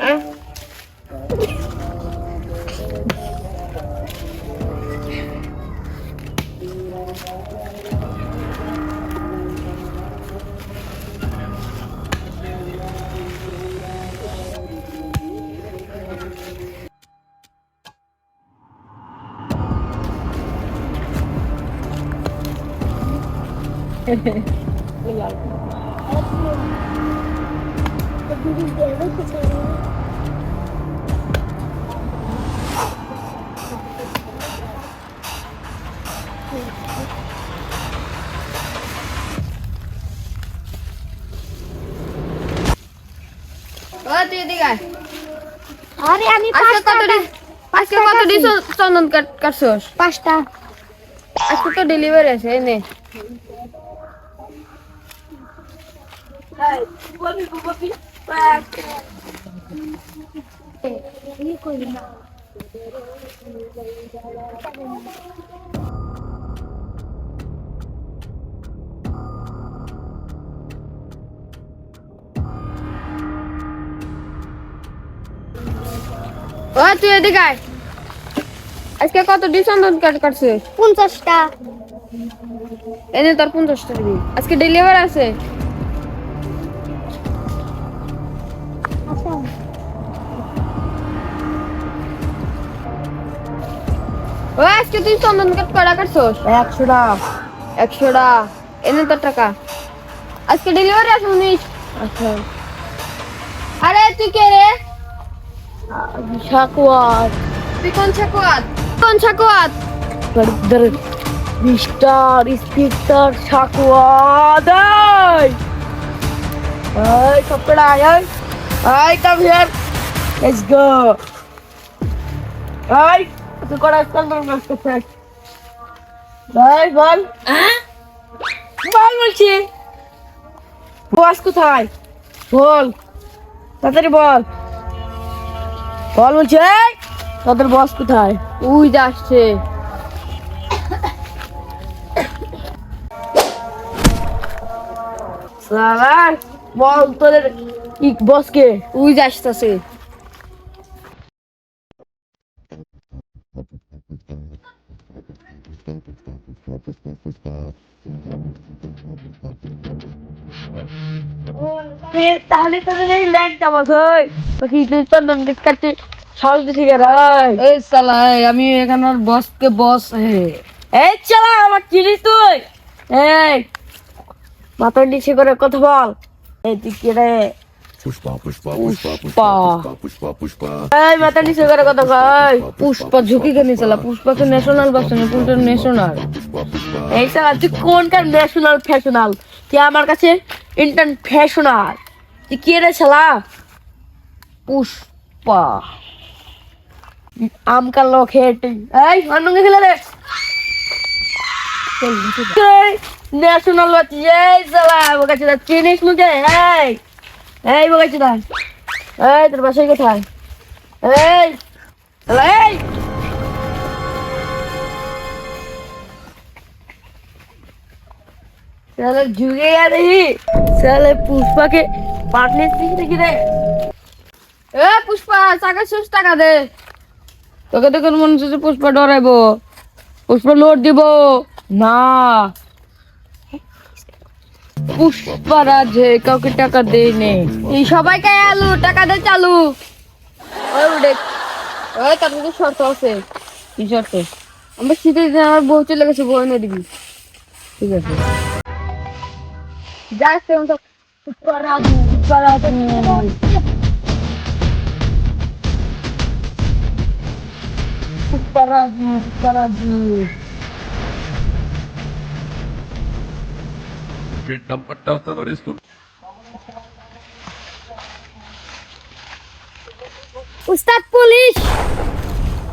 আরে আমি আজকে কত দিছ চন্দন কাটছস? 5টা। আজকে তো ডেলিভারি আছে এনে। ও তুই এদিকে আয়। আজকে কত দিছ চন্দন কাটছস? 50টা। এনে তোর 50টা দিবি। আজকে ডেলিভারি আছে। ও আজকে তুই চন্দন কটা কাটছস? 100টা। 100টা। এনে তোর টাকা। আজকে ডেলিভারি আছে উনিশ। আচ্ছা। আরে তুই কে রে? শাকুয়াত। তুই কোন শাকুয়াত? কোন শাকুয়াত? Mister inspector Sakhawat. এই কপড়া আয়। আয় কাম হিয়ার। Let's go. আয় তুই কোন চন্দন কাটছস? ভাই বল। বল বলছি। বস কোথায়? বল তাড়াতাড়ি বল। বল বলছি। তোদের বস কোথায়? ওই যাচ্ছে। সালা বল তোদের কি বস কে? ওই যাচ্ছে। তাহলে তোদের এই ল্যাংটা মাছ হয় বাকি চন্দন কাটতে সাহস দিছি কে রাই? এই শালা আমি এখানের বসকে বস এই শালা আমার চিনিস তুই? এই মাথা নিচে করে কথা বল। এই তুই কে রে? পুষ্পা। এই মাথা নিচে করে কথা কই। পুষ্পা ঝুঁকি কেন শালা? পুষ্পাকে ন্যাশনাল বাসনে পুরো ন্যাশনাল। এই শালা তুই কোনকার ন্যাশনাল ফ্যাশনাল? তুই আমার কাছে ইন্টারন্যাশনাল। তুই কে রে শালা? পুষ্পা আমকা লোক হেট। এই অন্য খেলা রে ন্যাশনাল বাচ্চা। এই শালা বকাচ্ছি না চিনিস মুখে? এই বকাচ্ছি না। এই তোর বাসায় কোথায়? এই শালা এই শালা ঝুঁকে গিয়ে দেখি শালা পুষ্পাকে পাটনে দেখি রে। এ পুষ্পা চাকা শেষ টাকা দে। তোকে দেখে মনে হচ্ছে পুষ্পা ডরাইবো। পুষ্পা লোড দিব না। পুষ্পা রাজে কাউকে টাকা দেই নে। এই সবাইকে আলু টাকা দে চালু। ওই উঠে ওই তার মধ্যে শর্ত আছে। কি শর্ত? আমার শীতে আমার বউ চলে গেছে, বউ এনে দিবি। ঠিক আছে যাচ্ছে পুষ্পা রাজু। উস্তাদ পুলিশ।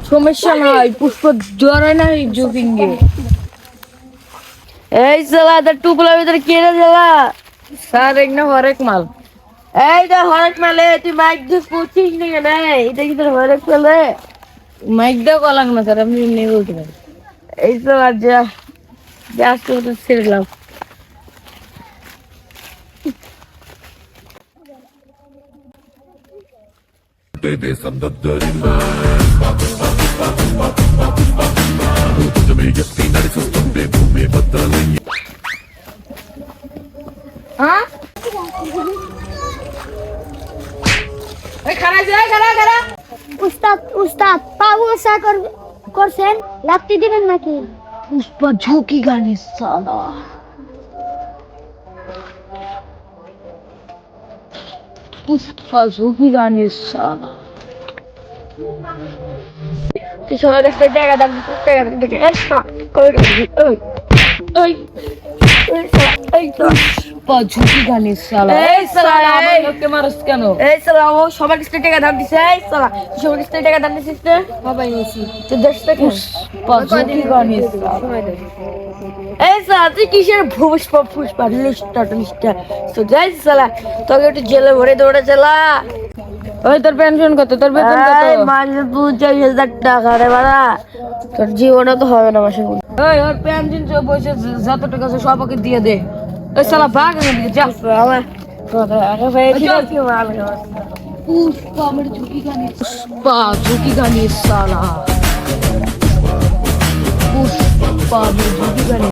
সমস্যা নাই, পুষ্প জ্বরে নাই জুকিংগে। এই শালা তোর টুপলার ভিতরে কে রে শালা? স্যার এক না হরেক মাল। এই তো হরেক মালে তুই মাইক দিয়ে পুছিস নি কেন? এটা কি তোর হরেক মালে? মাইক দিয়ে কলাম না স্যার, আপনি এমনি বলতে পারেন। এই শালা যা আজকে তো ছেড়লাম। Dede sandadarima तुझमें यकीन है सिस्टम पे भूमि बदलेंगे হ্যাঁ এই খানা যায় খানা খানা উস্তাদ উস্তাদ পাবো আশা করছেন লাগতে দিবেন নাকি পুষ্পা ঝুঁকি গানে সালা পুষ্পা ঝুঁকি গানে সালা তুই সবাই দেখতে টাকা দাম টাকা দাম দেখে কই ওই ওই পুষ্পা ঝুঁকি গানে সালা এই সালা আমার লোককে মারছ কেন এই সালা ও সবার কাছে টাকা দাম দিছে এই সালা সবার কাছে টাকা দাম দিছিস না বাবা নিছি তো দেশটা পুষ্পা ঝুঁকি গানে সালা এই সালা তুই কিসের পুষ্পা লিস্টা তো যাই সালা তোকে একটু জেলে ভরে দৌড়ে চালা ওই তোর পেনশন কত তোর বেতন কত মাসে 2-4,000 টাকা রে বাড়া তোর জীবনে তো হবে না মাসে ওই ওর পেনশন সব পয়সা যত টাকা আছে সব ওকে দিয়ে দে ওই সালা ভাগ এখান থেকে যা আমার পুষ্পা আমার ঝুঁকি গানি সালা পুষ্পা আমার ঝুঁকি গানি